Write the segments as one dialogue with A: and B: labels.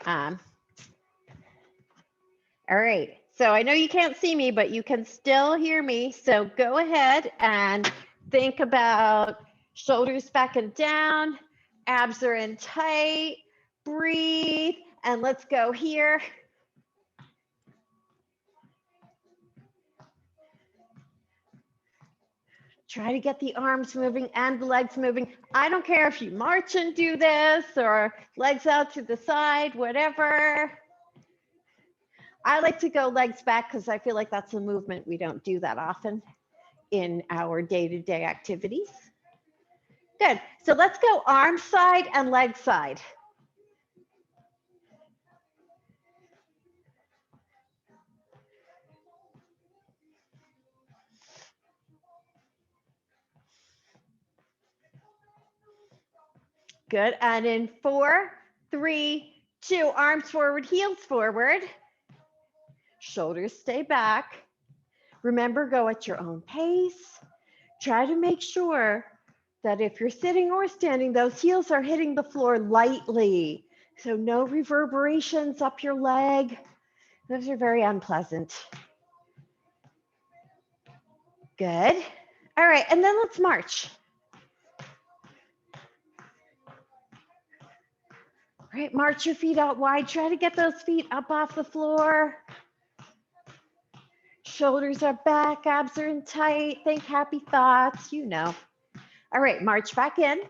A: Um, all right. So I know you can't see me, but you can still hear me. So go ahead and think about shoulders back and down, abs are in tight, breathe, and let's go here. Try to get the arms moving and the legs moving. I don't care if you march and do this or legs out to the side, whatever. I like to go legs back because I feel like that's a movement we don't do that often in our day-to-day activities. Good. So let's go arm side and leg side. Good. And in 4, 3, 2, arms forward, heels forward. Shoulders stay back. Remember, go at your own pace. Try to make sure that if you're sitting or standing, those heels are hitting the floor lightly. So no reverberations up your leg. Those are very unpleasant. Good. All right, and then let's march. All right, march your feet out wide. Try to get those feet up off the floor. Shoulders are back, abs are in tight. Think happy thoughts, you know. All right, march back in.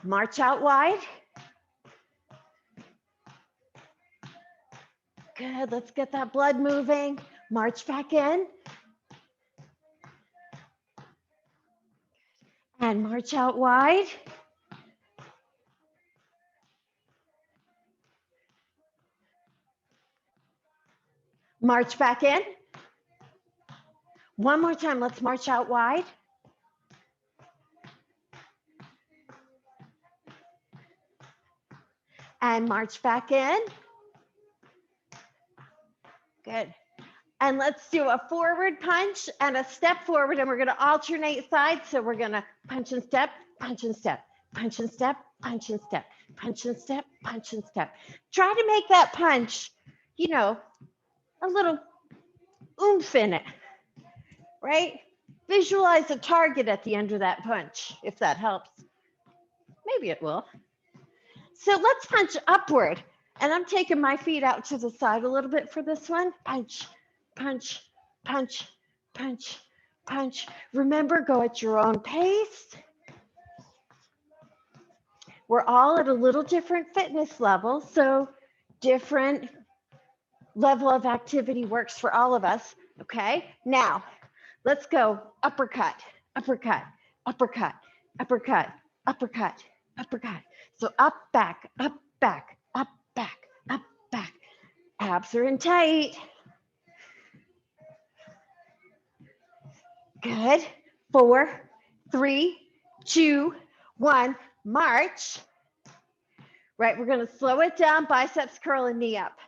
A: March out wide. Good, let's get that blood moving. March back in. And march out wide. March back in. One more time, let's march out wide. And march back in. Good. And let's do a forward punch and a step forward, and we're going to alternate sides. So we're going to punch and step, punch and step, punch and step, punch and step, punch and step, punch and step. Try to make that punch, you know, a little oomph in it, right? Visualize a target at the end of that punch, if that helps. Maybe it will. So let's punch upward. And I'm taking my feet out to the side a little bit for this one. Punch, punch, punch, punch, punch. Remember, go at your own pace. We're all at a little different fitness level, so different level of activity works for all of us, okay? Now, let's go uppercut, uppercut, uppercut, uppercut, uppercut, uppercut. So up, back, up, back, up, back, up, back. Abs are in tight. Good. 4, 3, 2, 1, march. Right, we're going to slow it down, biceps curl and knee up.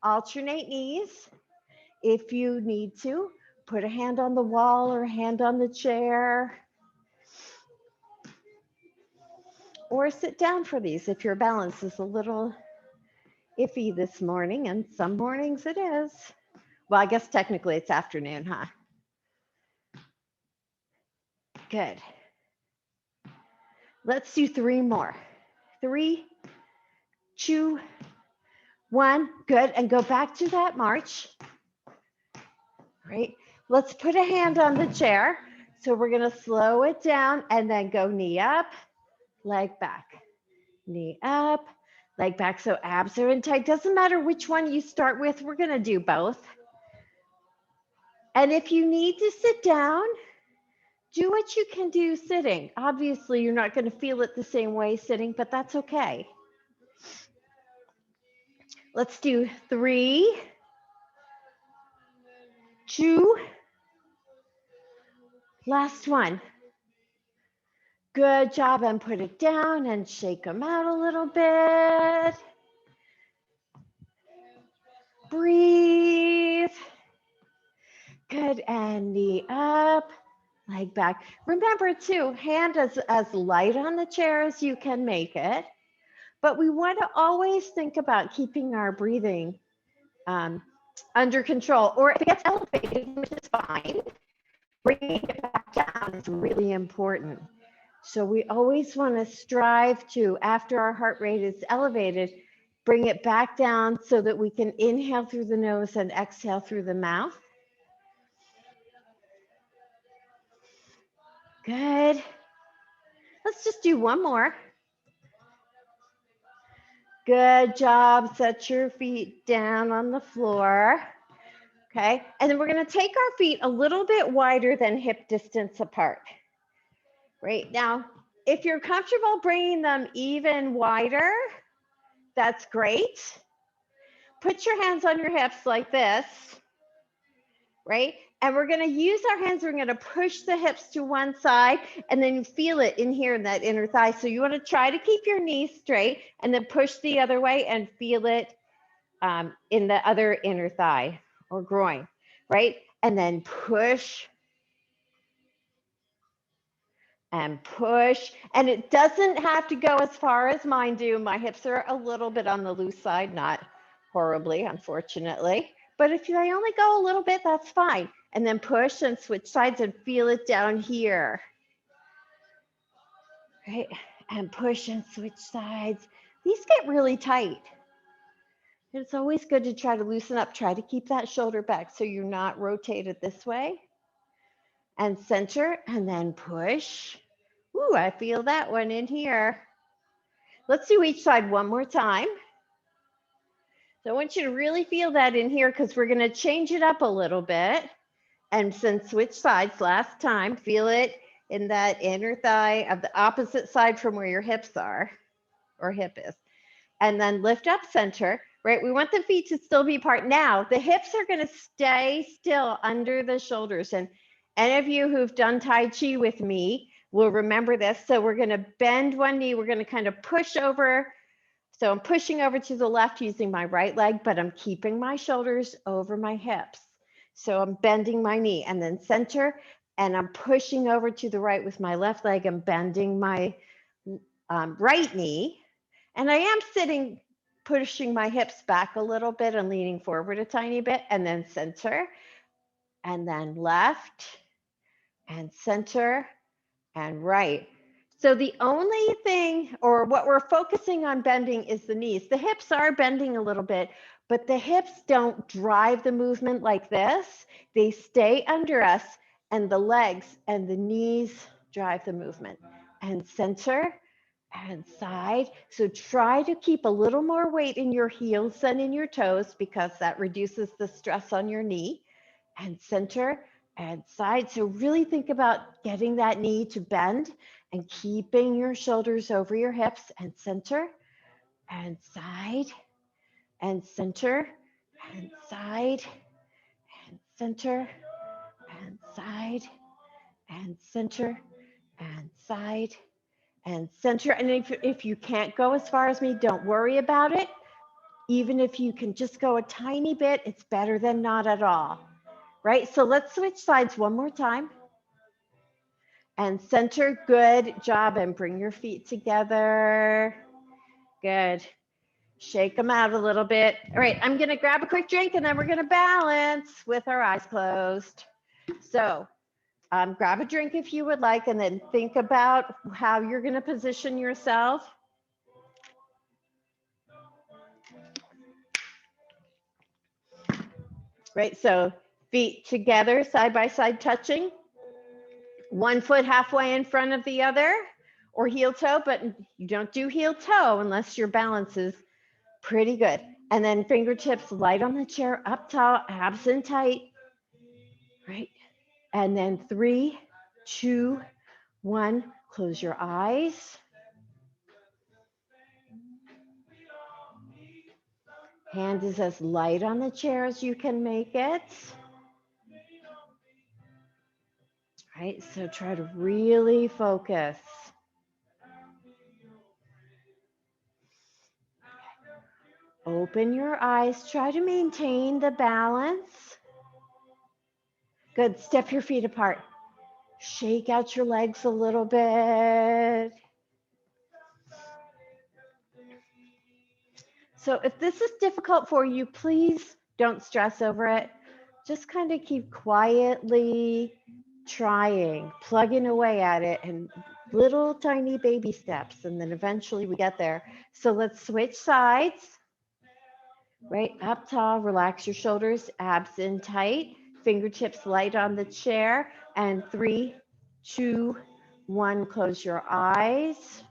A: Alternate knees. If you need to, put a hand on the wall or a hand on the chair. Or sit down for these if your balance is a little iffy this morning, and some mornings it is. Well, I guess technically it's afternoon, huh? Good. Let's do 3 more. 3, 2, 1. Good. And go back to that march. Great. Let's put a hand on the chair. So we're going to slow it down and then go knee up, leg back, knee up, leg back. So abs are in tight. Doesn't matter which one you start with. We're going to do both. And if you need to sit down, do what you can do sitting. Obviously, you're not going to feel it the same way sitting, but that's okay. Let's do 3, 2, last one. Good job, and put it down and shake them out a little bit. Breathe. Good, and knee up, leg back. Remember too, hand as light on the chair as you can make it, but we want to always think about keeping our breathing under control, or if it gets elevated, which is fine, bringing it back down is really important. So we always want to strive to, after our heart rate is elevated, bring it back down so that we can inhale through the nose and exhale through the mouth. Good. Let's just do one more. Good job. Set your feet down on the floor. Okay. And then we're going to take our feet a little bit wider than hip distance apart. Right now, if you're comfortable bringing them even wider, that's great. Put your hands on your hips like this, right? And we're going to use our hands. We're going to push the hips to one side, and then you feel it in here in that inner thigh. So you want to try to keep your knees straight and then push the other way and feel it in the other inner thigh or groin, right? And then push and push. And it doesn't have to go as far as mine do. My hips are a little bit on the loose side, not horribly, unfortunately. But if they only go a little bit, that's fine. And then push and switch sides and feel it down here. Right? And push and switch sides. These get really tight. It's always good to try to loosen up. Try to keep that shoulder back so you're not rotated this way. And center and then push. Ooh, I feel that one in here. Let's do each side one more time. So I want you to really feel that in here because we're going to change it up a little bit. And then switch sides last time. Feel it in that inner thigh of the opposite side from where your hips are or hip is. And then lift up center, right? We want the feet to still be apart. Now, the hips are going to stay still under the shoulders. And any of you who've done Tai Chi with me will remember this. So we're going to bend one knee. We're going to kind of push over. So I'm pushing over to the left using my right leg, but I'm keeping my shoulders over my hips. So I'm bending my knee and then center, and I'm pushing over to the right with my left leg and bending my right knee. And I am sitting, pushing my hips back a little bit and leaning forward a tiny bit, and then center, and then left, and center, and right. So the only thing, or what we're focusing on bending, is the knees. The hips are bending a little bit, but the hips don't drive the movement like this. They stay under us, and the legs and the knees drive the movement. And center and side. So try to keep a little more weight in your heels than in your toes because that reduces the stress on your knee. And center and side. So really think about getting that knee to bend and keeping your shoulders over your hips, and center and side and center and side and center and side and center and side and center. And if you can't go as far as me, don't worry about it. Even if you can just go a tiny bit, it's better than not at all. Right? So let's switch sides one more time. And center, good job. And bring your feet together. Good. Shake them out a little bit. All right, I'm going to grab a quick drink and then we're going to balance with our eyes closed. So grab a drink if you would like, and then think about how you're going to position yourself. Right, so feet together, side by side touching. One foot halfway in front of the other, or heel toe, but you don't do heel toe unless your balance is pretty good. And then fingertips light on the chair, up tall, abs in tight, right? And then 3, 2, 1, close your eyes. Hand is as light on the chair as you can make it. Right, so try to really focus. Open your eyes, try to maintain the balance. Good, step your feet apart. Shake out your legs a little bit. So if this is difficult for you, please don't stress over it. Just kind of keep quietly trying, plugging away at it, and little tiny baby steps, and then eventually we get there. So let's switch sides. Right up tall, relax your shoulders, abs in tight, fingertips light on the chair, and 3, 2, 1, close your eyes.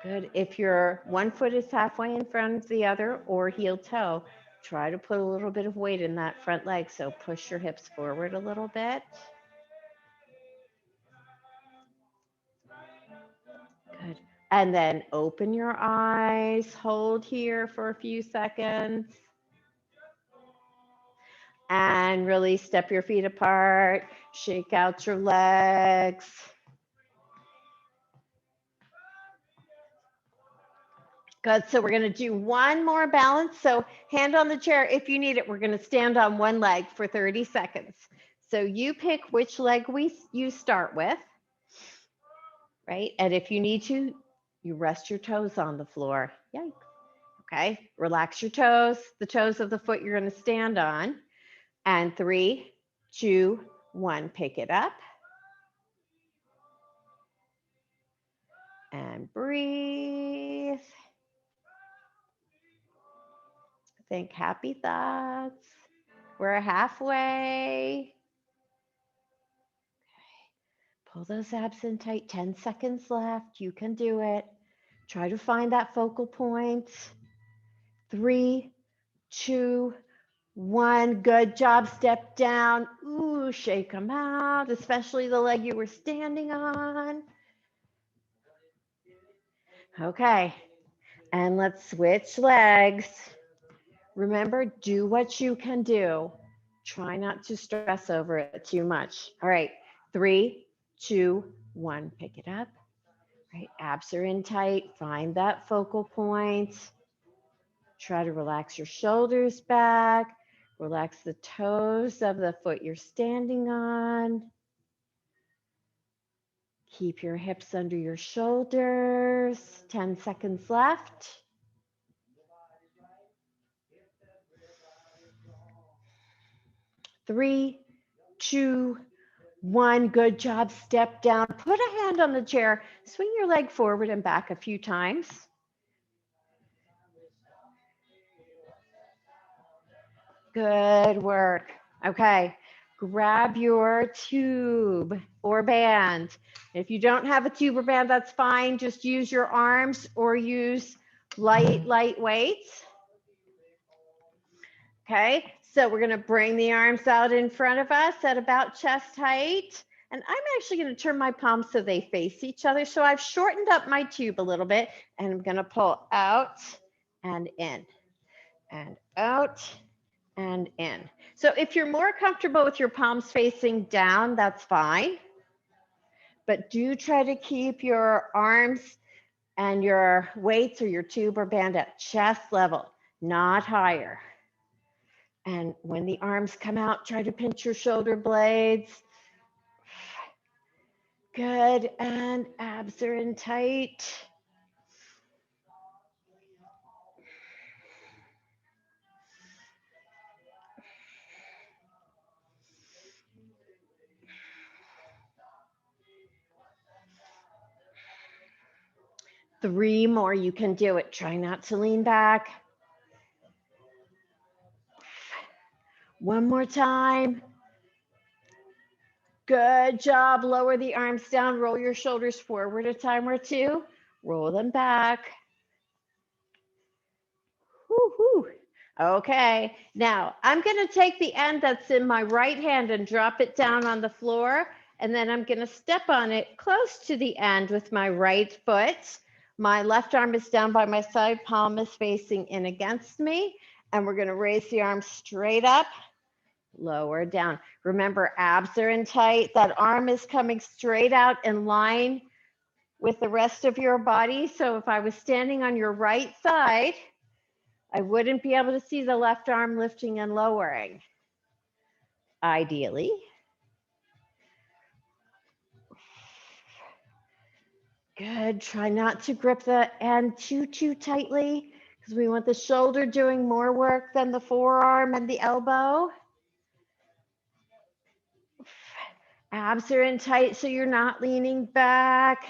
A: Good. If your one foot is halfway in front of the other or heel toe, try to put a little bit of weight in that front leg. So push your hips forward a little bit. Good. And then open your eyes, hold here for a few seconds. And really step your feet apart, shake out your legs. Good, so we're gonna do one more balance. So hand on the chair if you need it. We're gonna stand on one leg for 30 seconds. So you pick which leg you start with, right? And if you need to, you rest your toes on the floor. Yikes. Okay, relax your toes, the toes of the foot you're gonna stand on. And 3, 2, 1, pick it up. And breathe. Think happy thoughts. We're halfway. Okay. Pull those abs in tight. 10 seconds left. You can do it. Try to find that focal point. 3, 2, 1. Good job. Step down. Ooh, shake them out, especially the leg you were standing on. Okay. And let's switch legs. Remember, do what you can do. Try not to stress over it too much. All right, 3, 2, 1, pick it up. Right, abs are in tight. Find that focal point. Try to relax your shoulders back. Relax the toes of the foot you're standing on. Keep your hips under your shoulders. 10 seconds left. 3, 2, 1. Good job. Step down. Put a hand on the chair. Swing your leg forward and back a few times. Good work. Okay. Grab your tube or band. If you don't have a tube or band, that's fine. Just use your arms or use light weights. Okay. So we're going to bring the arms out in front of us at about chest height. And I'm actually going to turn my palms so they face each other. So I've shortened up my tube a little bit, and I'm going to pull out and in and out and in. So if you're more comfortable with your palms facing down, that's fine. But do try to keep your arms and your weights or your tube or band at chest level, not higher. And when the arms come out, try to pinch your shoulder blades. Good, and abs are in tight. Three more, you can do it. Try not to lean back. One more time. Good job. Lower the arms down. Roll your shoulders forward a time or two. Roll them back. Woo-hoo. Okay, now I'm going to take the end that's in my right hand and drop it down on the floor. And then I'm going to step on it close to the end with my right foot. My left arm is down by my side, palm is facing in against me. And we're going to raise the arm straight up, lower down. Remember, abs are in tight. That arm is coming straight out in line with the rest of your body. So if I was standing on your right side, I wouldn't be able to see the left arm lifting and lowering, ideally. Good. Try not to grip the end too tightly because we want the shoulder doing more work than the forearm and the elbow. Abs are in tight so you're not leaning back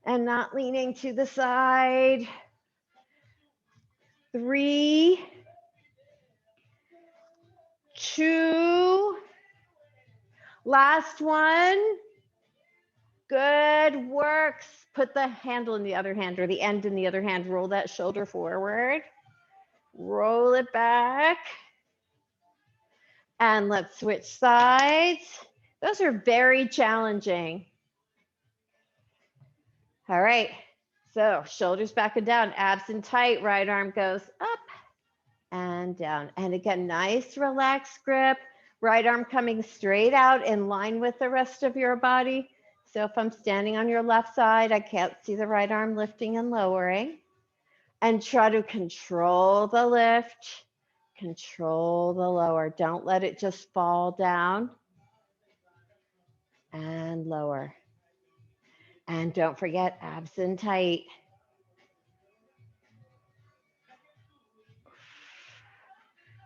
A: and not leaning to the side. 3, 2, last one. Good work. Put the handle in the other hand or the end in the other hand. Roll that shoulder forward. Roll it back. And let's switch sides. Those are very challenging. All right. So shoulders back and down, abs in tight, right arm goes up and down. And again, nice relaxed grip. Right arm coming straight out in line with the rest of your body. So if I'm standing on your left side, I can't see the right arm lifting and lowering. And try to control the lift, control the lower. Don't let it just fall down. And lower. And don't forget abs in tight.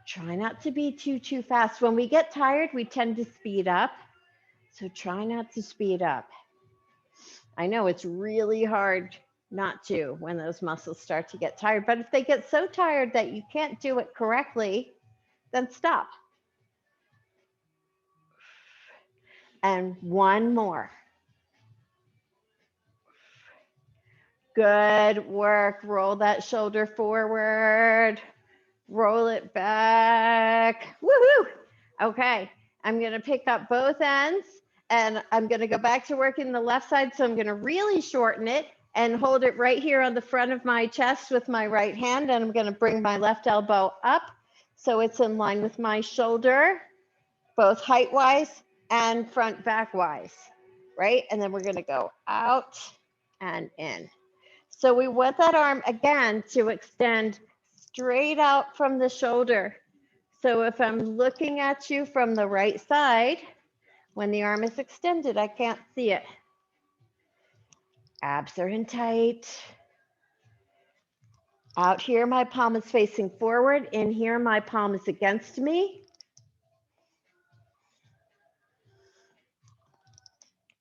A: Try not to be too fast. When we get tired, we tend to speed up. So try not to speed up. I know it's really hard not to when those muscles start to get tired, but if they get so tired that you can't do it correctly, then stop. And one more. Good work. Roll that shoulder forward. Roll it back. Woohoo! Okay, I'm gonna pick up both ends and I'm gonna go back to working the left side. So I'm gonna really shorten it and hold it right here on the front of my chest with my right hand. And I'm gonna bring my left elbow up so it's in line with my shoulder, both height-wise and front back-wise, right? And then we're gonna go out and in. So we want that arm again to extend straight out from the shoulder. So if I'm looking at you from the right side, when the arm is extended, I can't see it. Abs are in tight. Out here, my palm is facing forward. In here, my palm is against me.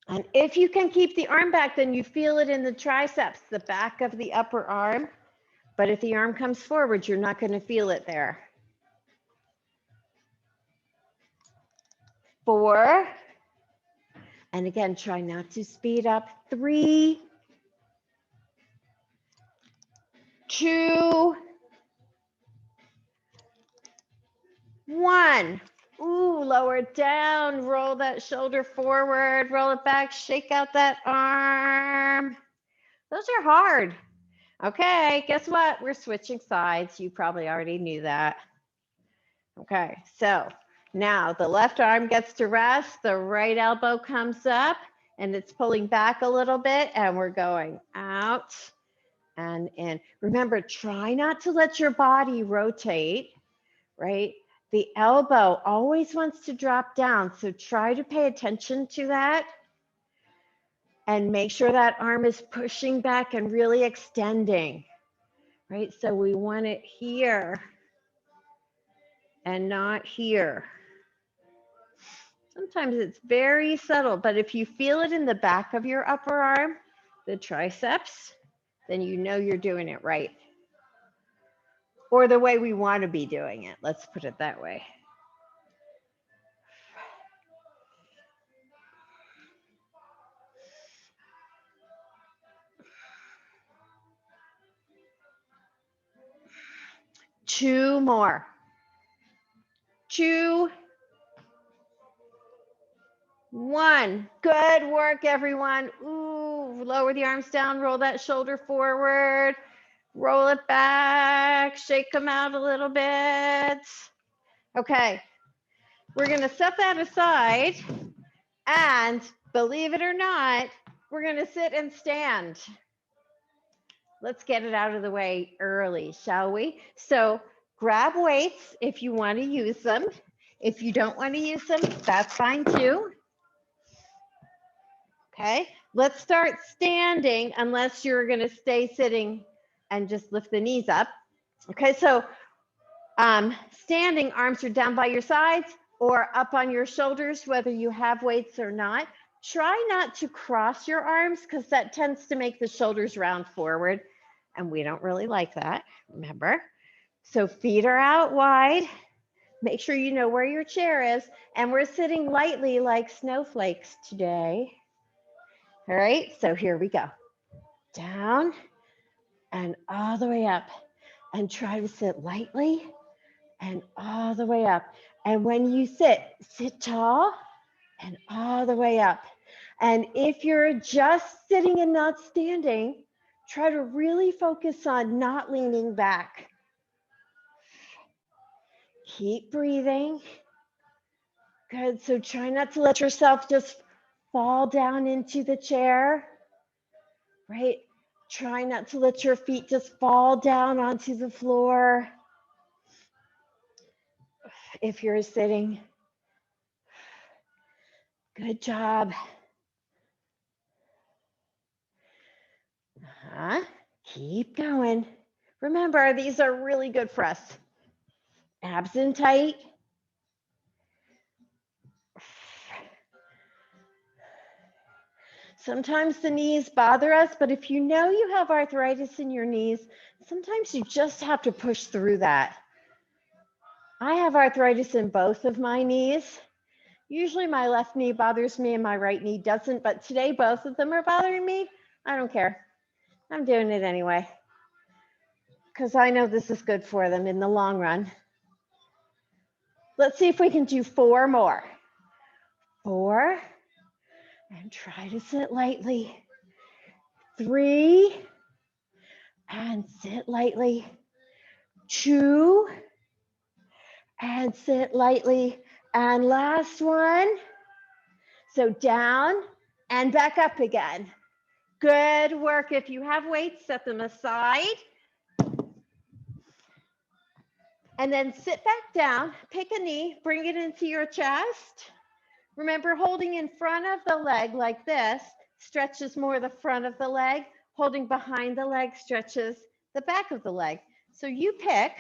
A: And if you can keep the arm back, then you feel it in the triceps, the back of the upper arm. But if the arm comes forward, you're not going to feel it there. 4. And again, try not to speed up. 3, 2, 1. Ooh, lower it down, roll that shoulder forward, roll it back, shake out that arm. Those are hard. Okay, guess what? We're switching sides. You probably already knew that. Okay, so now the left arm gets to rest, the right elbow comes up and it's pulling back a little bit and we're going out and in. Remember, try not to let your body rotate, right? The elbow always wants to drop down, so try to pay attention to that and make sure that arm is pushing back and really extending, right? So we want it here and not here. Sometimes it's very subtle, but if you feel it in the back of your upper arm, the triceps, then you know you're doing it right. Or the way we want to be doing it. Let's put it that way. Two more. 2, 1. Good work, everyone. Ooh, lower the arms down, roll that shoulder forward, roll it back, shake them out a little bit. Okay, we're gonna set that aside and believe it or not, we're gonna sit and stand. Let's get it out of the way early, shall we? So grab weights if you want to use them. If you don't want to use them, that's fine too. Okay, Let's start standing unless you're going to stay sitting and just lift the knees up. Okay, so standing, arms are down by your sides or up on your shoulders, whether you have weights or not. Try not to cross your arms because that tends to make the shoulders round forward, and we don't really like that, remember? So feet are out wide. Make sure you know where your chair is, and we're sitting lightly like snowflakes today. All right, so here we go. Down and all the way up, and try to sit lightly and all the way up. And when you sit, sit tall and all the way up. And if you're just sitting and not standing, try to really focus on not leaning back. Keep breathing. Good, so try not to let yourself just fall down into the chair, right? Try not to let your feet just fall down onto the floor. If you're sitting, good job. Keep going. Remember, these are really good for us. Abs in tight. Sometimes the knees bother us, but if you know you have arthritis in your knees, sometimes you just have to push through that. I have arthritis in both of my knees. Usually my left knee bothers me and my right knee doesn't, but today both of them are bothering me. I don't care. I'm doing it anyway because I know this is good for them in the long run. Let's see if we can do 4 more. 4, and try to sit lightly. 3, and sit lightly. 2, and sit lightly. And last one. So down and back up again. Good work. If you have weights, set them aside. And then sit back down, pick a knee, bring it into your chest. Remember, holding in front of the leg like this stretches more the front of the leg. Holding behind the leg stretches the back of the leg. So you pick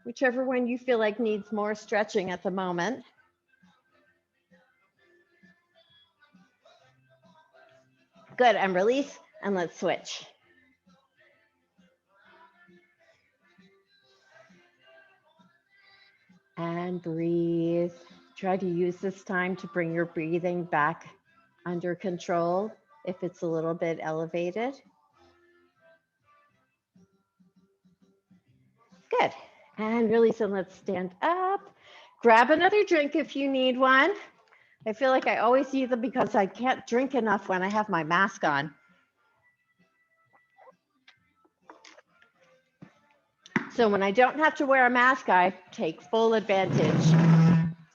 A: whichever one you feel like needs more stretching at the moment. Good, and release, and let's switch. And breathe. Try to use this time to bring your breathing back under control if it's a little bit elevated. Good. And release, and let's stand up. Grab another drink if you need one. I feel like I always need them because I can't drink enough when I have my mask on. So when I don't have to wear a mask, I take full advantage.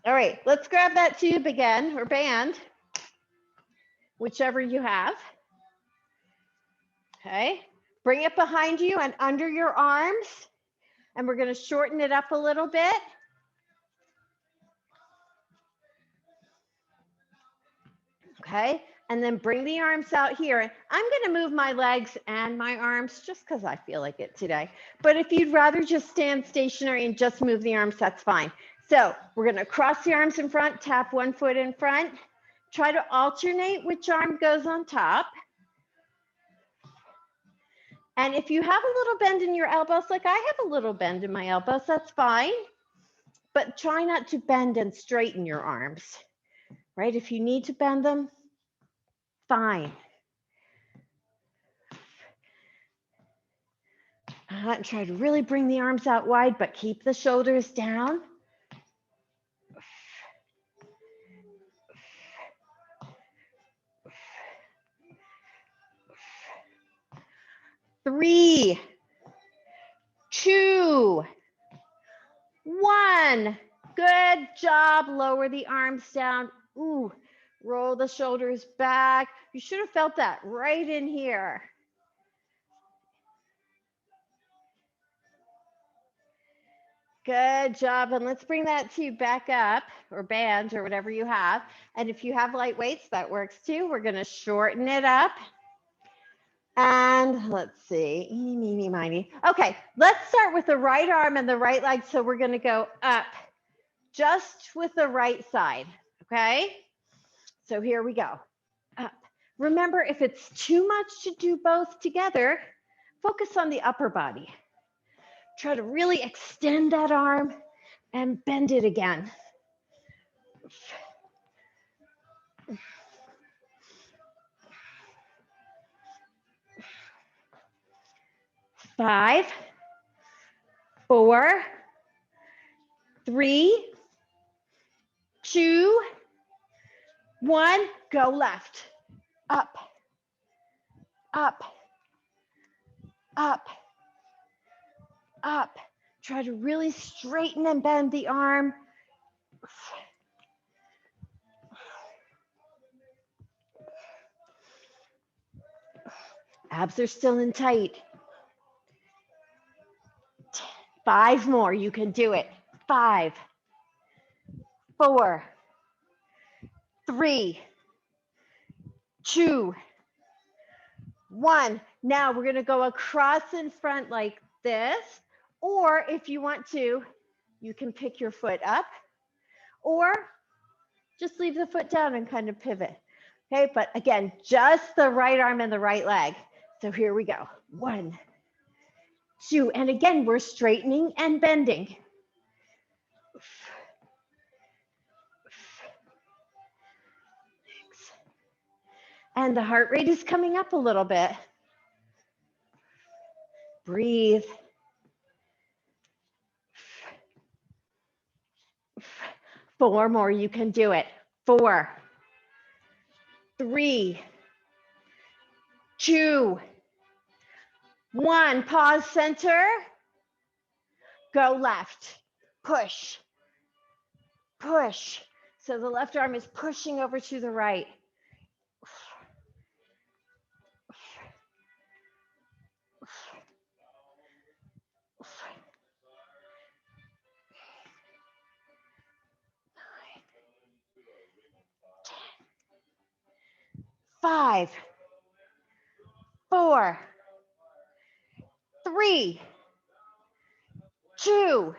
A: All right, let's grab that tube again, or band, whichever you have. Okay, bring it behind you and under your arms, and we're going to shorten it up a little bit. Okay, and then bring the arms out here. I'm going to move my legs and my arms just because I feel like it today. But if you'd rather just stand stationary and just move the arms, that's fine. So we're going to cross the arms in front, tap one foot in front. Try to alternate which arm goes on top. And if you have a little bend in your elbows, like I have a little bend in my elbows, that's fine. But try not to bend and straighten your arms, right? If you need to bend them, fine. And try to really bring the arms out wide, but keep the shoulders down. Three, 2, 1. Good job. Lower the arms down. Ooh, roll the shoulders back. You should have felt that right in here. Good job. And let's bring that tube back up, or band, or whatever you have. And if you have light weights, that works too. We're going to shorten it up. And let's see, eeny, meeny, miny. Okay, let's start with the right arm and the right leg. So we're going to go up just with the right side. Okay, so here we go. Up. Remember, if it's too much to do both together, focus on the upper body. Try to really extend that arm and bend it again. 5, 4, 3, 2, 1, go left. Up, up, up, up. Try to really straighten and bend the arm. Abs are still in tight. 5 more, you can do it. 5, 4, 3, 2, 1. Now we're gonna go across in front like this, or if you want to, you can pick your foot up, or just leave the foot down and kind of pivot. Okay, but again, just the right arm and the right leg. So here we go. 1, 2, and again, we're straightening and bending. And the heart rate is coming up a little bit. Breathe. 4 more, you can do it. 4, 3, 2, 1. Pause, center. Go left. Push. Push. So the left arm is pushing over to the right. Five, 4, 3, 2,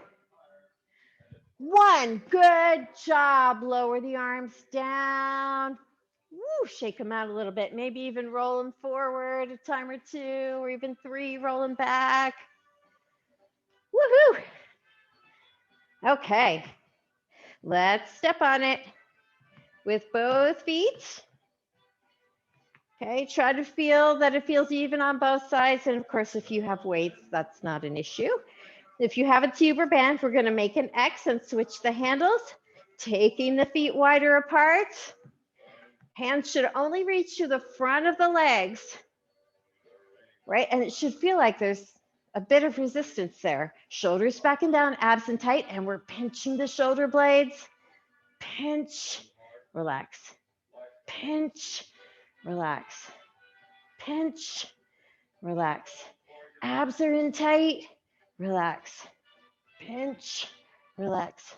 A: 1. Good job. Lower the arms down. Woo, shake them out a little bit. Maybe even roll them forward a time or 2, or even 3, roll them back. Woohoo. Okay, let's step on it with both feet. Okay, try to feel that it feels even on both sides. And of course, if you have weights, that's not an issue. If you have a tube or band, we're going to make an X and switch the handles, taking the feet wider apart. Hands should only reach to the front of the legs, right? And it should feel like there's a bit of resistance there. Shoulders back and down, abs and tight, and we're pinching the shoulder blades. Pinch, relax, pinch, relax, pinch, relax. Abs are in tight, relax, pinch, relax,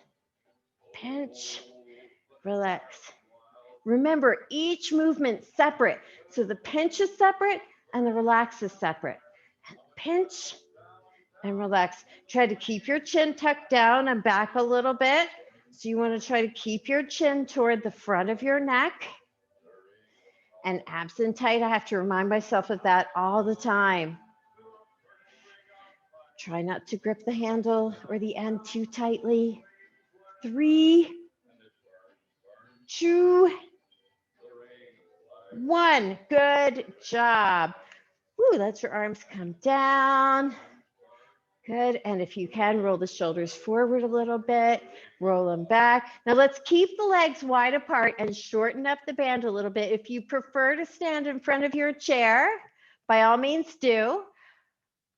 A: pinch, relax. Remember, each movement separate. So the pinch is separate and the relax is separate. Pinch and relax. Try to keep your chin tucked down and back a little bit. So you want to try to keep your chin toward the front of your neck. And abs in tight, I have to remind myself of that all the time. Try not to grip the handle or the end too tightly. 3, 2, 1. Good job. Ooh, let your arms come down. Good. And if you can, roll the shoulders forward a little bit, roll them back. Now let's keep the legs wide apart and shorten up the band a little bit. If you prefer to stand in front of your chair, by all means do.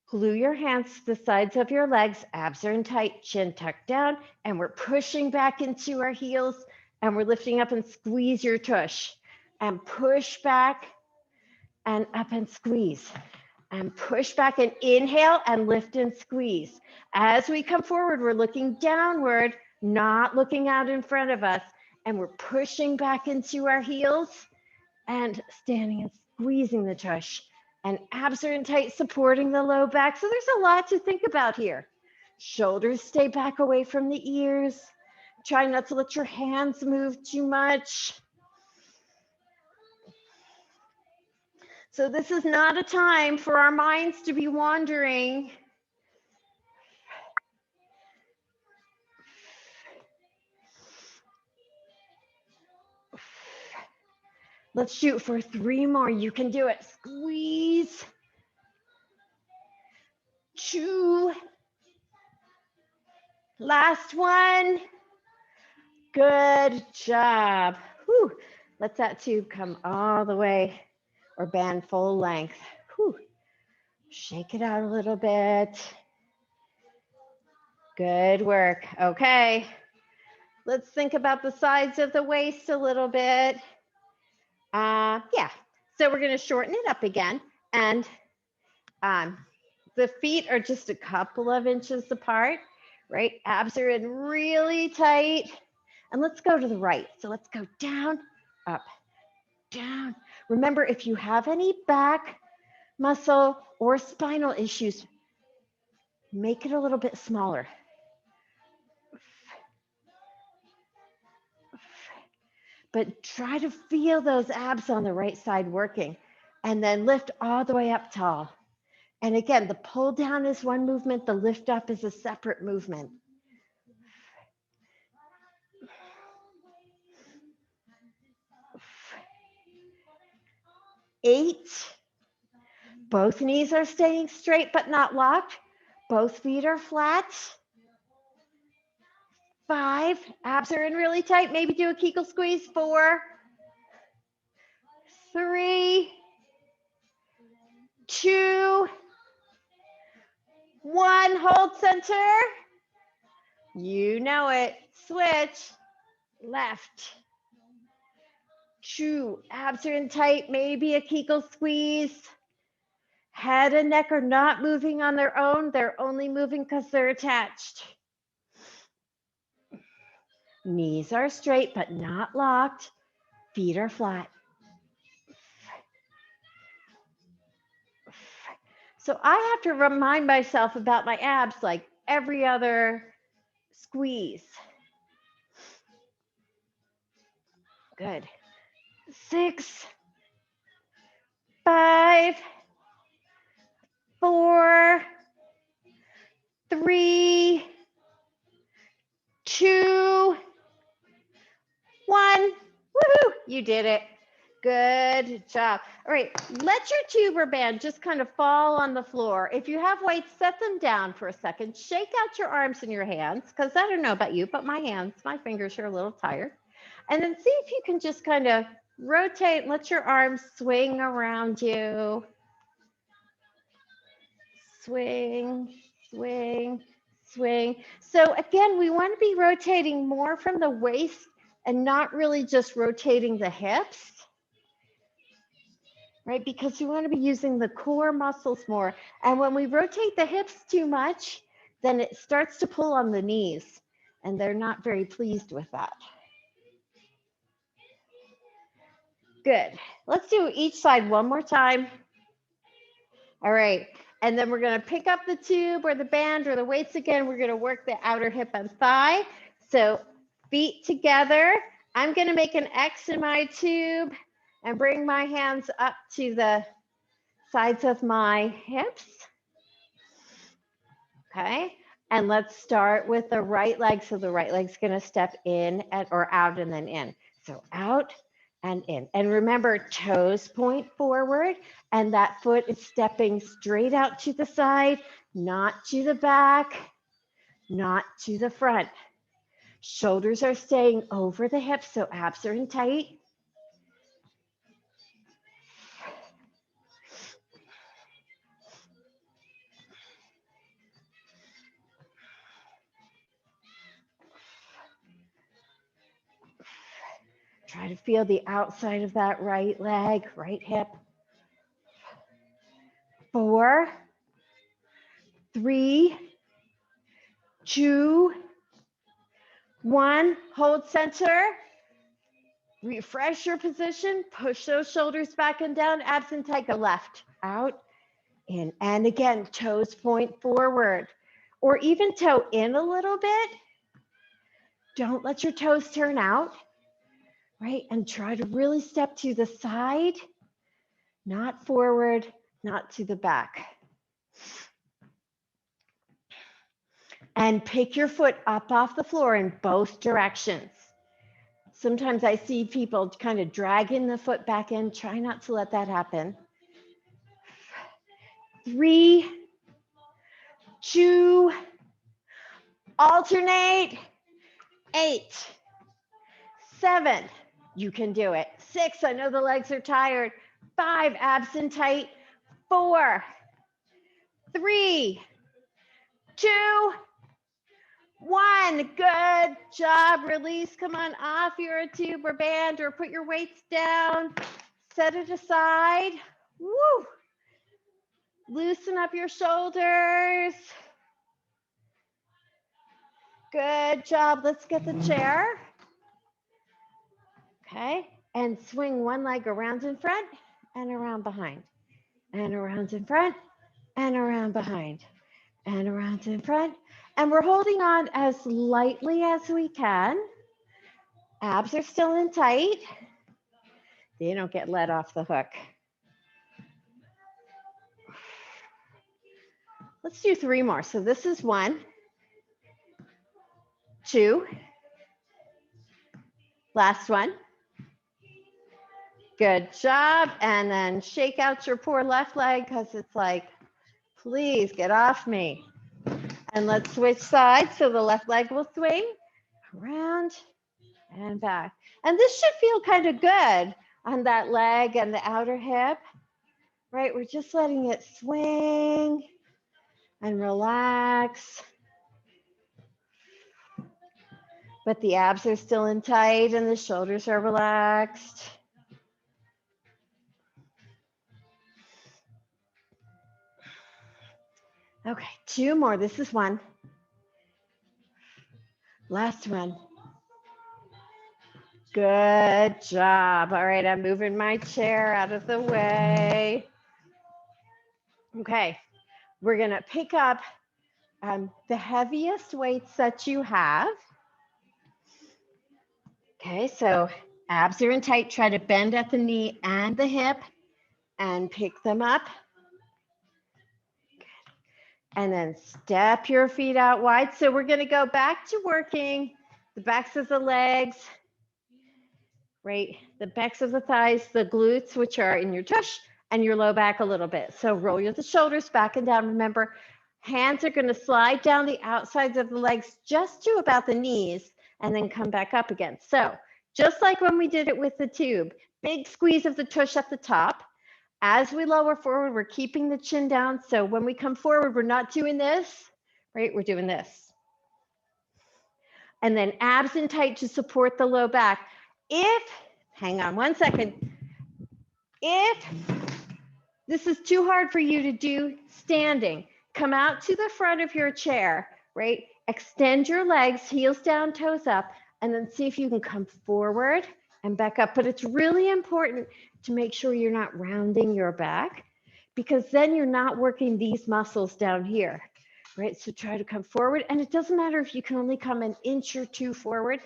A: Glue your hands to the sides of your legs, abs are in tight, chin tucked down, and we're pushing back into our heels, and we're lifting up and squeeze your tush. And push back and up and squeeze. and push back and inhale and lift and squeeze. As we come forward, we're looking downward, not looking out in front of us, and we're pushing back into our heels and standing and squeezing the tush. And abs are in tight, supporting the low back. So there's a lot to think about here. Shoulders stay back away from the ears. Try not to let your hands move too much. So this is not a time for our minds to be wandering. Let's shoot for 3 more. You can do it. Squeeze. 2. Last one. Good job. Whew. Let that tube come all the way or band full length. Whew. Shake it out a little bit. Good work. Okay. Let's think about the sides of the waist a little bit. Yeah. So we're going to shorten it up again. And the feet are just a couple of inches apart, right? Abs are in really tight. And let's go to the right. So let's go down, up, down. Remember, if you have any back muscle or spinal issues, make it a little bit smaller. But try to feel those abs on the right side working, and then lift all the way up tall. And again, the pull down is one movement, the lift up is a separate movement. 8. Both knees are staying straight but not locked. Both feet are flat. 5. Abs are in really tight. Maybe do a Kegel squeeze. 4. 3. 2. 1. Hold center. You know it. Switch. Left. 2. Abs are in tight. Maybe a Kegel squeeze. Head and neck are not moving on their own. They're only moving because they're attached. Knees are straight but not locked. Feet are flat. So I have to remind myself about my abs like every other squeeze. Good. 6, 5, 4, 3, 2, 1. Woohoo! You did it. Good job. All right, let your tube or band just kind of fall on the floor. If you have weights, set them down for a second. Shake out your arms and your hands, because I don't know about you, but my hands, my fingers are a little tired. And then see if you can just kind of rotate, let your arms swing around you. Swing, swing, swing. So again, we want to be rotating more from the waist and not really just rotating the hips, right? Because we want to be using the core muscles more. And when we rotate the hips too much, then it starts to pull on the knees, and they're not very pleased with that. Good. Let's do each side one more time. All right. And then we're going to pick up the tube or the band or the weights again. We're going to work the outer hip and thigh. So feet together. I'm going to make an X in my tube and bring my hands up to the sides of my hips. Okay. And let's start with the right leg. So the right leg's going to step in or out and then in. So out and in. And remember, toes point forward, and that foot is stepping straight out to the side, not to the back, not to the front. Shoulders are staying over the hips, so abs are in tight. Try to feel the outside of that right leg, right hip. 4, 3, 2, 1. Hold center. Refresh your position. Push those shoulders back and down. Abs and tight. Go left, out, in. And again, toes point forward. Or even toe in a little bit. Don't let your toes turn out, right? And try to really step to the side, not forward, not to the back. And pick your foot up off the floor in both directions. Sometimes I see people kind of dragging the foot back in. Try not to let that happen. 3, 2, alternate. 8, 7, you can do it. 6, I know the legs are tired. 5, abs and tight. 4, 3, 2, 1. Good job. Release. Come on off your tube or band, or put your weights down. Set it aside. Woo. Loosen up your shoulders. Good job. Let's get the chair. Okay. And swing one leg around in front and around behind. And around in front and around behind. And around in front. And we're holding on as lightly as we can. Abs are still in tight. They don't get let off the hook. Let's do 3 more. So this is 1, 2. Last one. Good job. And then shake out your poor left leg because it's like, please get off me. And let's switch sides so the left leg will swing around and back. And this should feel kind of good on that leg and the outer hip, right? We're just letting it swing and relax. But the abs are still in tight and the shoulders are relaxed. Okay, 2 more. This is 1. Last one. Good job. All right, I'm moving my chair out of the way. Okay, we're going to pick up the heaviest weights that you have. Okay, so abs are in tight. Try to bend at the knee and the hip and pick them up. And then step your feet out wide. So we're going to go back to working the backs of the legs, right? The backs of the thighs, the glutes, which are in your tush, and your low back a little bit. So roll the shoulders back and down. Remember, hands are going to slide down the outsides of the legs just to about the knees and then come back up again. So just like when we did it with the tube, big squeeze of the tush at the top. As we lower forward, we're keeping the chin down. So when we come forward, we're not doing this, right? We're doing this. And then abs in tight to support the low back. Hang on one second. If this is too hard for you to do standing, come out to the front of your chair, right? Extend your legs, heels down, toes up, and then see if you can come forward and back up. But it's really important to make sure you're not rounding your back, because then you're not working these muscles down here, right? So try to come forward, and it doesn't matter if you can only come an inch or 2 forward.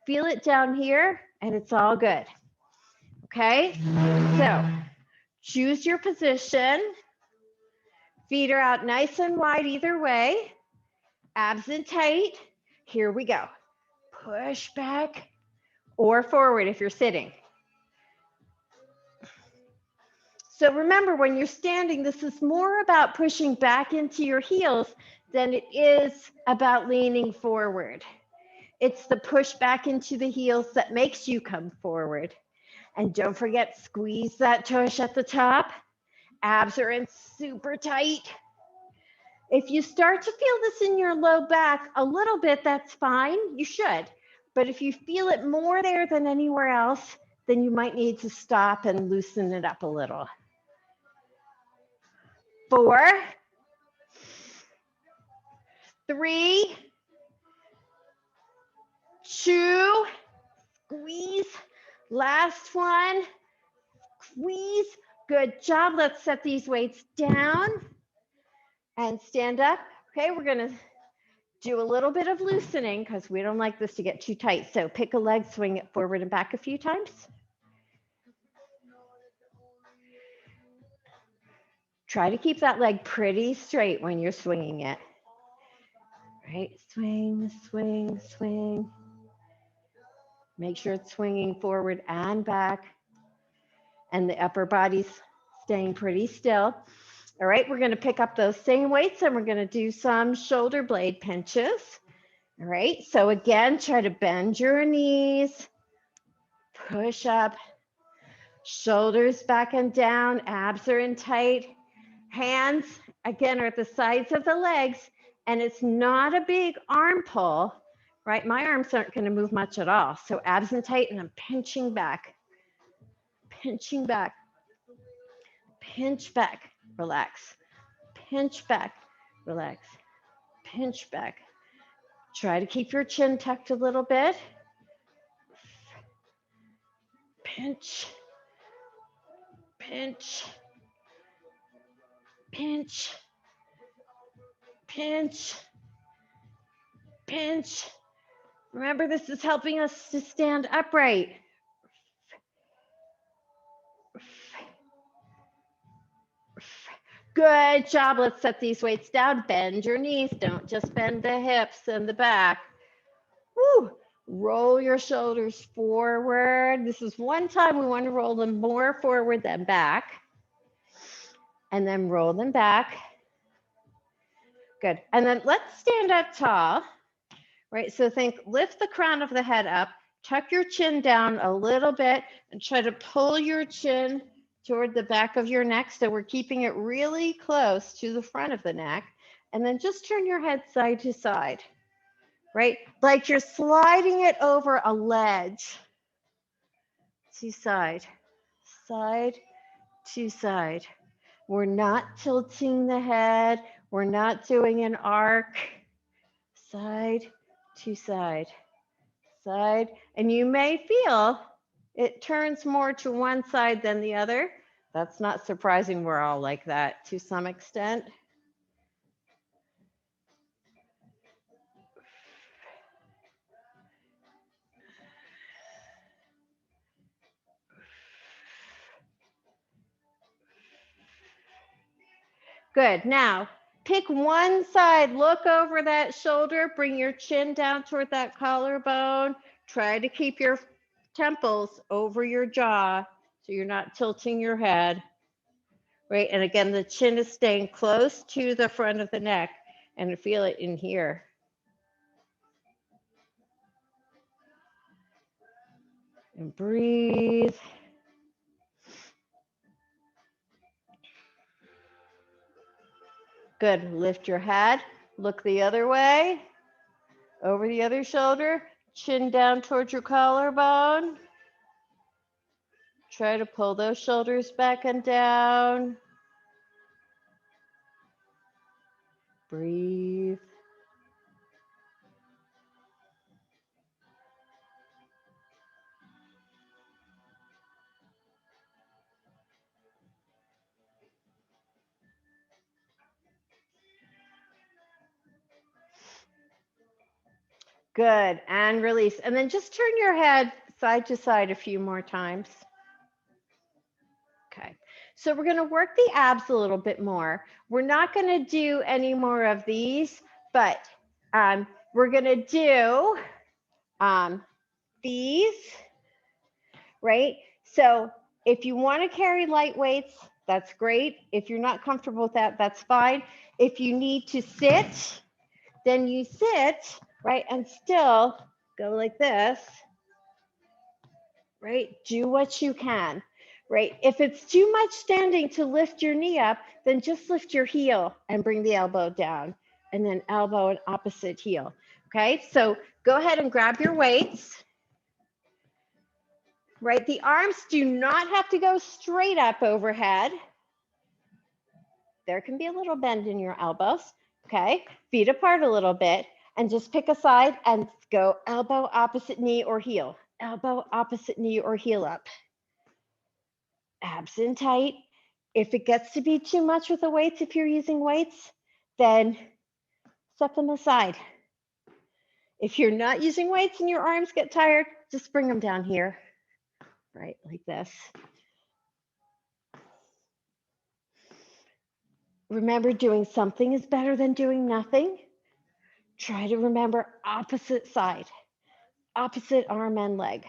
A: Feel it down here, and it's all good. Okay, so choose your position. Feet are out nice and wide either way. Abs in tight. Here we go. Push back or forward if you're sitting. So remember, when you're standing, this is more about pushing back into your heels than it is about leaning forward. It's the push back into the heels that makes you come forward. And don't forget, squeeze that tush at the top. Abs are in super tight. If you start to feel this in your low back a little bit, that's fine. You should. But if you feel it more there than anywhere else, then you might need to stop and loosen it up a little. 4, 3, 2, squeeze. Last one, squeeze. Good job. Let's set these weights down and stand up. Okay, we're gonna do a little bit of loosening because we don't like this to get too tight. So pick a leg, swing it forward and back a few times. Try to keep that leg pretty straight when you're swinging it. Right, swing, swing, swing. Make sure it's swinging forward and back, and the upper body's staying pretty still. All right, we're gonna pick up those same weights and we're gonna do some shoulder blade pinches. All right, so again, try to bend your knees, push up, shoulders back and down, abs are in tight. Hands, again, are at the sides of the legs, and it's not a big arm pull, right? My arms aren't gonna move much at all. So abs in tight, and I'm pinching back, pinch back, relax, pinch back, relax, pinch back. Try to keep your chin tucked a little bit. Pinch, pinch, pinch, pinch, pinch. Remember, this is helping us to stand upright. Good job. Let's set these weights down. Bend your knees. Don't just bend the hips and the back. Woo. Roll your shoulders forward. This is one time we want to roll them more forward than back. And then roll them back. Good. And then let's stand up tall. Right? So think, lift the crown of the head up, tuck your chin down a little bit, and try to pull your chin toward the back of your neck. So we're keeping it really close to the front of the neck. And then just turn your head side to side, right? Like you're sliding it over a ledge. To side, side to side. We're not tilting the head. We're not doing an arc. Side to side, side. And you may feel it turns more to one side than the other. That's not surprising. We're all like that to some extent. Good. Now, pick one side, look over that shoulder, bring your chin down toward that collarbone. Try to keep your temples over your jaw so you're not tilting your head. Right? And again, the chin is staying close to the front of the neck, and feel it in here. And breathe. Good. Lift your head. Look the other way. Over the other shoulder. Chin down towards your collarbone. Try to pull those shoulders back and down. Breathe. Good. And release. And then just turn your head side to side a few more times. Okay. So we're going to work the abs a little bit more. We're not going to do any more of these, but we're going to do these, right? So if you want to carry light weights, that's great. If you're not comfortable with that, that's fine. If you need to sit, then you sit, right? And still go like this, right? Do what you can, right? If it's too much standing to lift your knee up, then just lift your heel and bring the elbow down, and then elbow and opposite heel. Okay, so go ahead and grab your weights. Right, the arms do not have to go straight up overhead. There can be a little bend in your elbows. Okay, feet apart a little bit and just pick a side and go elbow, opposite knee or heel. Elbow, opposite knee or heel up. Abs in tight. If it gets to be too much with the weights, if you're using weights, then step them aside. If you're not using weights and your arms get tired, just bring them down here, right, like this. Remember, doing something is better than doing nothing. Try to remember opposite side, opposite arm and leg.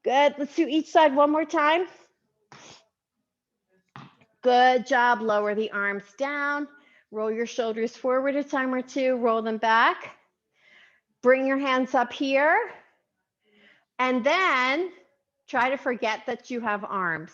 A: Good. Let's do each side one more time. Good job. Lower the arms down. Roll your shoulders forward a time or two. Roll them back. Bring your hands up here. And then try to forget that you have arms.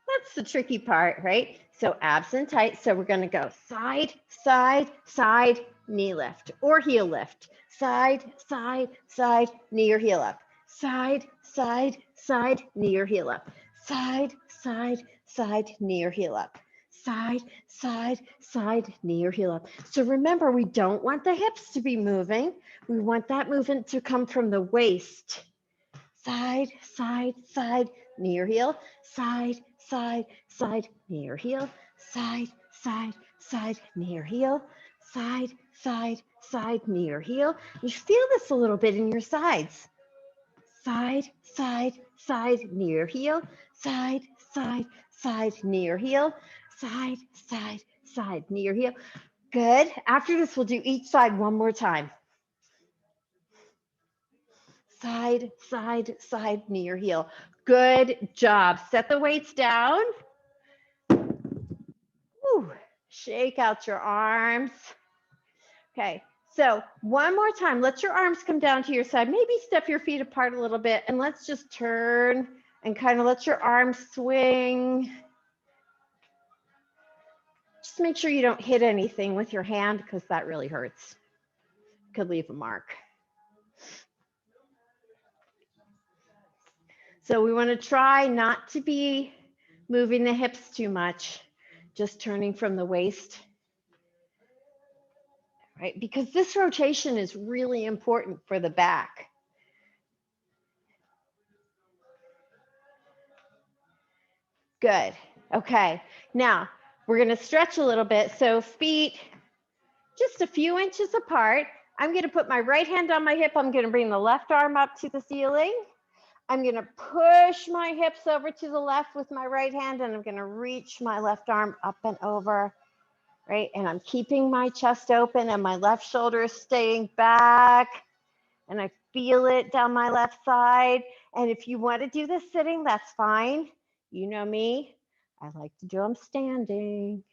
A: That's the tricky part, right? So abs in tight. So we're going to go side, side, side, knee lift or heel lift. Side, side, side, knee or heel up. Side, side, side, knee or heel up. Side, side, side, knee or heel up. Side, side, side, knee or heel up. So remember, we don't want the hips to be moving. We want that movement to come from the waist. Side, side, side, knee or heel. Side, side, side, knee or heel. Side, side, side, knee or heel. Side, side, side, knee or heel. You feel this a little bit in your sides. Side, side, side, knee or heel. Side, side, side, knee or heel. Side, side, side, knee or heel. Good. After this, we'll do each side one more time. Side, side, side, knee or heel. Good job. Set the weights down. Woo. Shake out your arms. Okay, so one more time. Let your arms come down to your side. Maybe step your feet apart a little bit and let's just turn and kind of let your arms swing. Just make sure you don't hit anything with your hand because that really hurts. Could leave a mark. So we want to try not to be moving the hips too much, just turning from the waist, right? Because this rotation is really important for the back. Good. Okay. Now we're going to stretch a little bit. So feet just a few inches apart. I'm going to put my right hand on my hip. I'm going to bring the left arm up to the ceiling. I'm going to push my hips over to the left with my right hand, and I'm going to reach my left arm up and over, right? And I'm keeping my chest open and my left shoulder is staying back. And I feel it down my left side. And if you want to do this sitting, that's fine. You know me. I like to do them standing.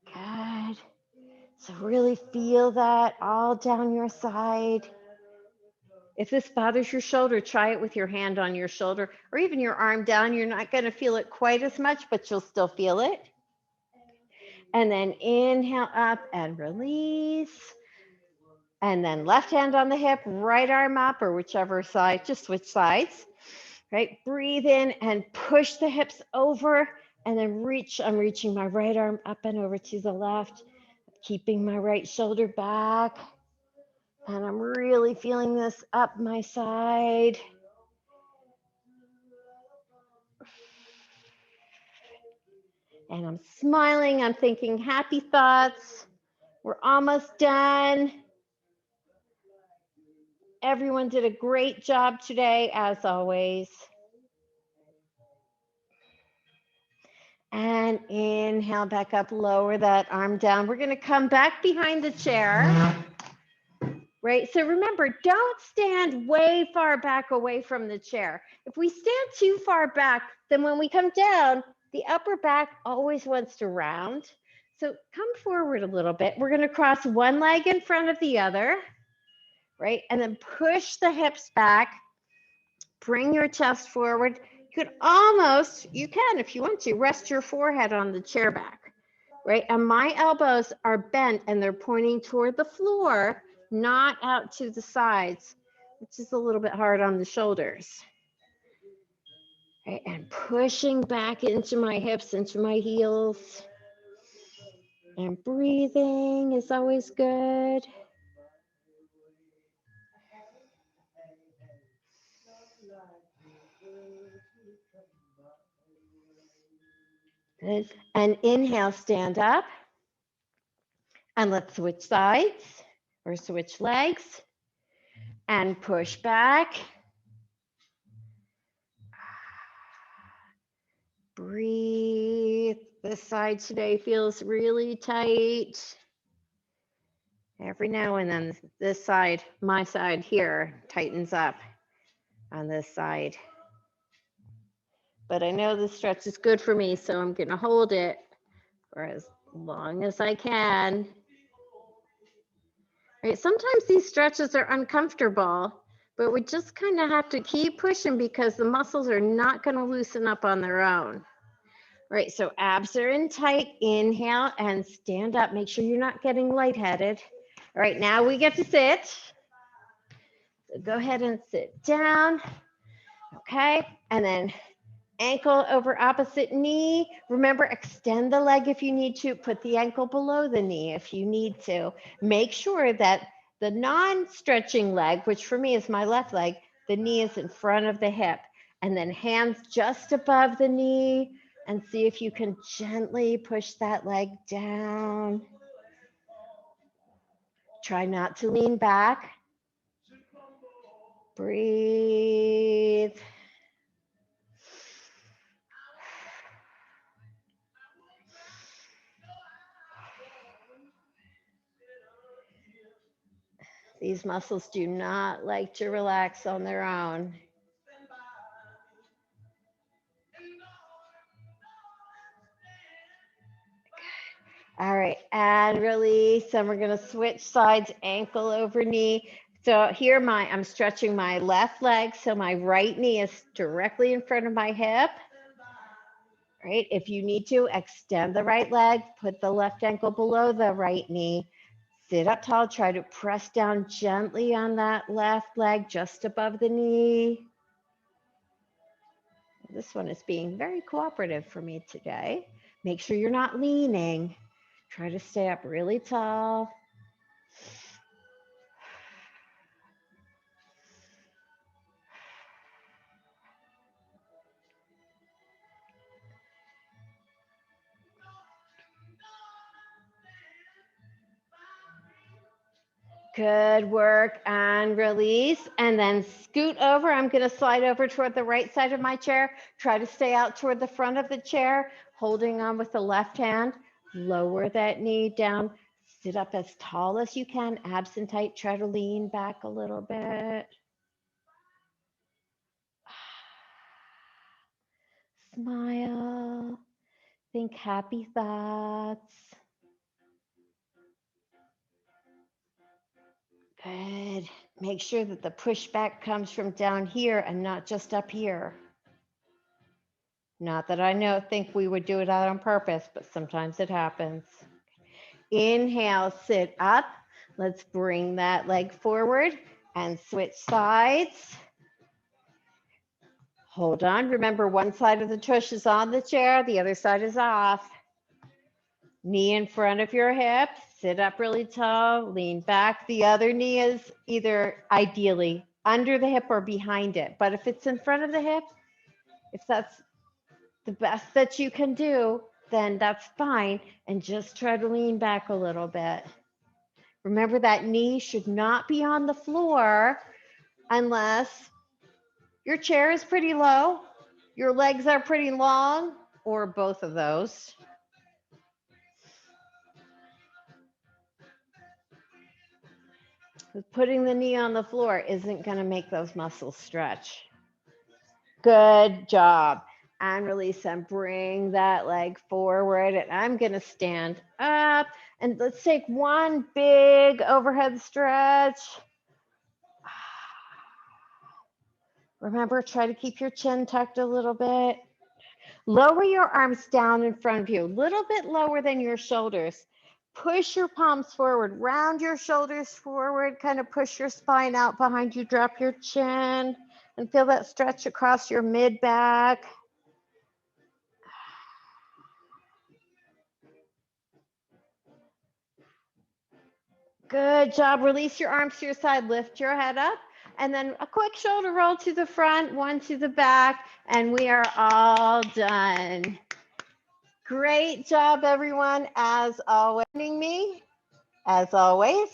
A: Good. So really feel that all down your side. If this bothers your shoulder, try it with your hand on your shoulder or even your arm down. You're not going to feel it quite as much, but you'll still feel it. And then inhale up and release. And then left hand on the hip, right arm up or whichever side, just switch sides, right? Breathe in and push the hips over and then reach. I'm reaching my right arm up and over to the left, keeping my right shoulder back. And I'm really feeling this up my side. And I'm smiling, I'm thinking happy thoughts. We're almost done. Everyone did a great job today, as always. And inhale back up, lower that arm down. We're gonna come back behind the chair, right? So remember, don't stand way far back away from the chair. If we stand too far back, then when we come down, the upper back always wants to round. So come forward a little bit. We're gonna cross one leg in front of the other, right? And then push the hips back, bring your chest forward. You could almost, you can if you want to, rest your forehead on the chair back. right? And my elbows are bent and they're pointing toward the floor, not out to the sides, which is a little bit hard on the shoulders. Right? And pushing back into my hips, into my heels. And breathing is always good. Good. And inhale, stand up. And let's switch sides or switch legs. And push back. Breathe. This side today feels really tight. Every now and then, this side, my side here, tightens up on this side. But I know this stretch is good for me, so I'm going to hold it for as long as I can. Right, sometimes these stretches are uncomfortable, but we just kind of have to keep pushing because the muscles are not going to loosen up on their own. Right, so abs are in tight. Inhale and stand up. Make sure you're not getting lightheaded. All right, now we get to sit. So go ahead and sit down. Okay, and then ankle over opposite knee. Remember, extend the leg if you need to. Put the ankle below the knee if you need to. Make sure that the non-stretching leg, which for me is my left leg, the knee is in front of the hip. And then hands just above the knee. And see if you can gently push that leg down. Try not to lean back. Breathe. These muscles do not like to relax on their own. All right, and release, and we're gonna switch sides, ankle over knee. So here I'm stretching my left leg, so my right knee is directly in front of my hip. Right, if you need to, extend the right leg, put the left ankle below the right knee, sit up tall, try to press down gently on that left leg just above the knee. This one is being very cooperative for me today. Make sure you're not leaning. Try to stay up really tall. Good work, and release, and then scoot over. I'm going to slide over toward the right side of my chair. Try to stay out toward the front of the chair, holding on with the left hand. Lower that knee down. Sit up as tall as you can, abs in tight. Try to lean back a little bit. Smile. Think happy thoughts. Good. Make sure that the pushback comes from down here and not just up here. Not that I think we would do it out on purpose, but sometimes it happens. Inhale, sit up. Let's bring that leg forward and switch sides. Hold on. Remember, one side of the tush is on the chair, the other side is off. Knee in front of your hip. Sit up really tall, lean back. The other knee is either ideally under the hip or behind it. But if it's in front of the hip, if that's the best that you can do, then that's fine. And just try to lean back a little bit. Remember, that knee should not be on the floor unless your chair is pretty low, your legs are pretty long, or both of those. Putting the knee on the floor isn't going to make those muscles stretch. Good job. And release, and bring that leg forward. And I'm going to stand up. And let's take one big overhead stretch. Remember, try to keep your chin tucked a little bit. Lower your arms down in front of you, a little bit lower than your shoulders. Push your palms forward, round your shoulders forward, kind of push your spine out behind you, drop your chin, and feel that stretch across your mid back. Good job. Release your arms to your side, lift your head up, and then a quick shoulder roll to the front, one to the back, and we are all done. Great job, everyone, as always. As always.